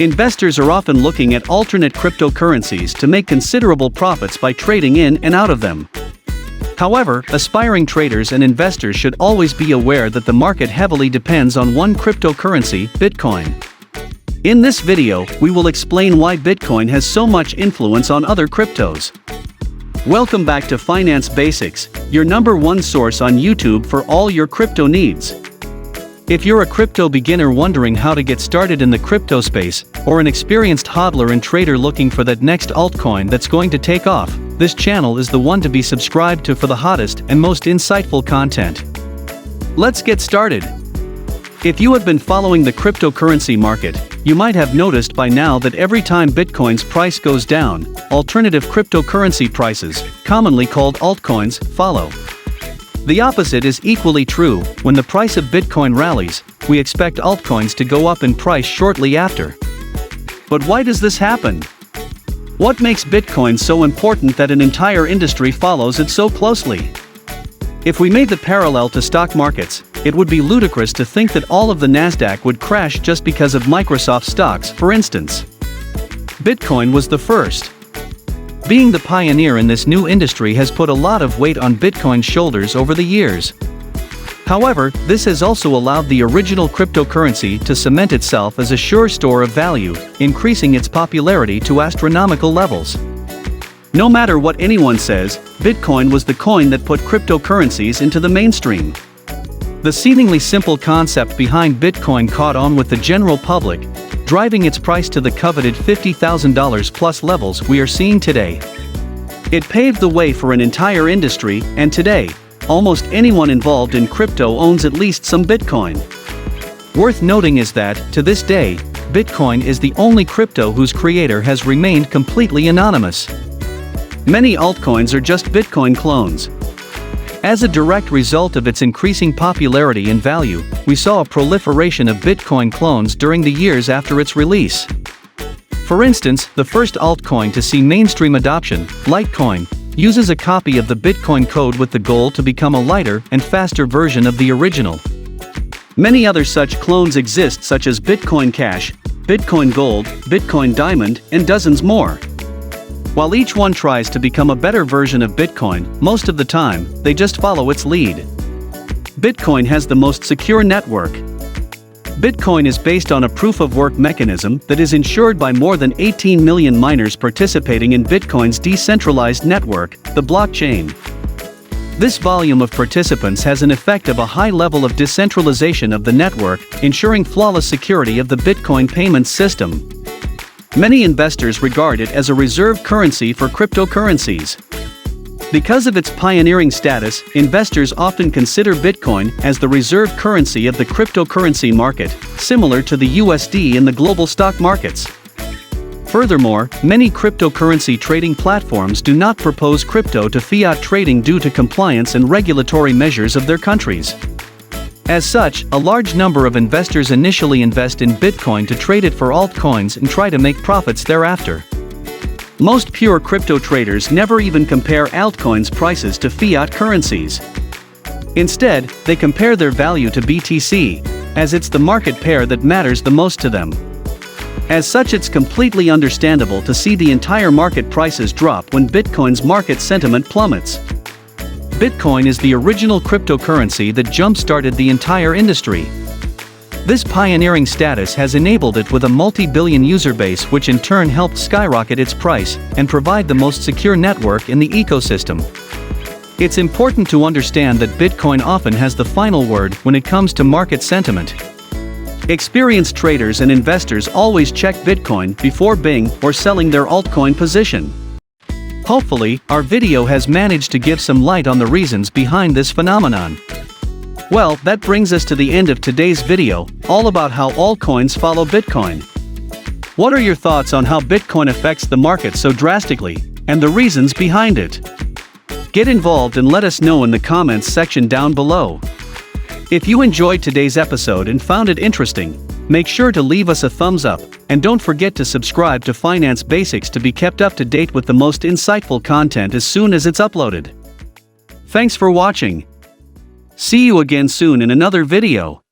Investors are often looking at alternate cryptocurrencies to make considerable profits by trading in and out of them. However, aspiring traders and investors should always be aware that the market heavily depends on one cryptocurrency, Bitcoin. In this video, we will explain why Bitcoin has so much influence on other cryptos. Welcome back to Finance Basics, your #1 source on YouTube for all your crypto needs. If you're a crypto beginner wondering how to get started in the crypto space, or an experienced hodler and trader looking for that next altcoin that's going to take off, this channel is the one to be subscribed to for the hottest and most insightful content. Let's get started. If you have been following the cryptocurrency market, you might have noticed by now that every time Bitcoin's price goes down, alternative cryptocurrency prices, commonly called altcoins, follow. The opposite is equally true. When the price of Bitcoin rallies, we expect altcoins to go up in price shortly after. But why does this happen? What makes Bitcoin so important that an entire industry follows it so closely? If we made the parallel to stock markets, it would be ludicrous to think that all of the Nasdaq would crash just because of Microsoft stocks, for instance. Bitcoin was the first. Being the pioneer in this new industry has put a lot of weight on Bitcoin's shoulders over the years. However, this has also allowed the original cryptocurrency to cement itself as a sure store of value, increasing its popularity to astronomical levels. No matter what anyone says, Bitcoin was the coin that put cryptocurrencies into the mainstream. The seemingly simple concept behind Bitcoin caught on with the general public, driving its price to the coveted $50,000 plus levels we are seeing today. It paved the way for an entire industry, and today, almost anyone involved in crypto owns at least some Bitcoin. Worth noting is that, to this day, Bitcoin is the only crypto whose creator has remained completely anonymous. Many altcoins are just Bitcoin clones. As a direct result of its increasing popularity and value, we saw a proliferation of Bitcoin clones during the years after its release. For instance, the first altcoin to see mainstream adoption, Litecoin, uses a copy of the Bitcoin code with the goal to become a lighter and faster version of the original. Many other such clones exist, such as Bitcoin Cash, Bitcoin Gold, Bitcoin Diamond, and dozens more. While each one tries to become a better version of Bitcoin, most of the time, they just follow its lead. Bitcoin has the most secure network. Bitcoin is based on a proof-of-work mechanism that is ensured by more than 18 million miners participating in Bitcoin's decentralized network, the blockchain. This volume of participants has an effect of a high level of decentralization of the network, ensuring flawless security of the Bitcoin payment system. Many investors regard it as a reserve currency for cryptocurrencies. Because of its pioneering status, investors often consider Bitcoin as the reserve currency of the cryptocurrency market, similar to the USD in the global stock markets. Furthermore, many cryptocurrency trading platforms do not propose crypto to fiat trading due to compliance and regulatory measures of their countries. As such, a large number of investors initially invest in Bitcoin to trade it for altcoins and try to make profits thereafter. Most pure crypto traders never even compare altcoins' prices to fiat currencies. Instead, they compare their value to BTC, as it's the market pair that matters the most to them. As such, it's completely understandable to see the entire market prices drop when Bitcoin's market sentiment plummets. Bitcoin is the original cryptocurrency that jump-started the entire industry. This pioneering status has enabled it with a multi-billion user base, which in turn helped skyrocket its price and provide the most secure network in the ecosystem. It's important to understand that Bitcoin often has the final word when it comes to market sentiment. Experienced traders and investors always check Bitcoin before buying or selling their altcoin position. Hopefully, our video has managed to give some light on the reasons behind this phenomenon. Well, that brings us to the end of today's video, all about how altcoins follow Bitcoin. What are your thoughts on how Bitcoin affects the market so drastically, and the reasons behind it? Get involved and let us know in the comments section down below. If you enjoyed today's episode and found it interesting, make sure to leave us a thumbs up, and don't forget to subscribe to Finance Basics to be kept up to date with the most insightful content as soon as it's uploaded. Thanks for watching. See you again soon in another video.